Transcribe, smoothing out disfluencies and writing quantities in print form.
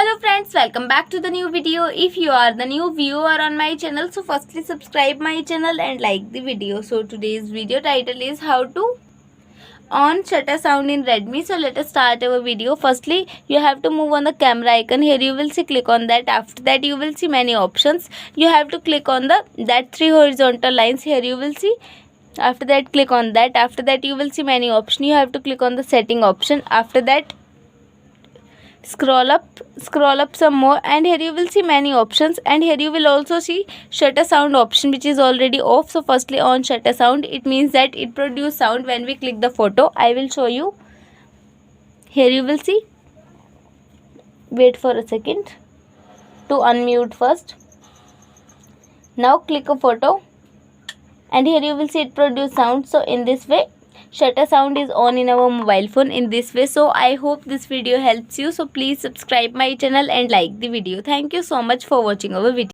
Hello friends, welcome back to the new video. If you are the new viewer on my channel, so firstly subscribe my channel and like the video. So today's video title is how to on shutter sound in Redmi. So let us start our video. Firstly, you have to move on the camera icon. Here you will see, click on that. After that you will see many options. You have to click on that three horizontal lines. Here you will see. After that click on that. After that you will see many options. You have to click on the setting option. After that scroll up some more, and here you will see many options, and here you will also see shutter sound option, which is already off. So firstly, on shutter sound, it means that it produce sound when we click the photo. I will show you. Here you will see, wait for a second to unmute first. Now click a photo, and here you will see it produce sound. So in this way, shutter sound is on in our mobile phone in this way. So I hope this video helps you. So please subscribe my channel and like the video. Thank you so much for watching our video.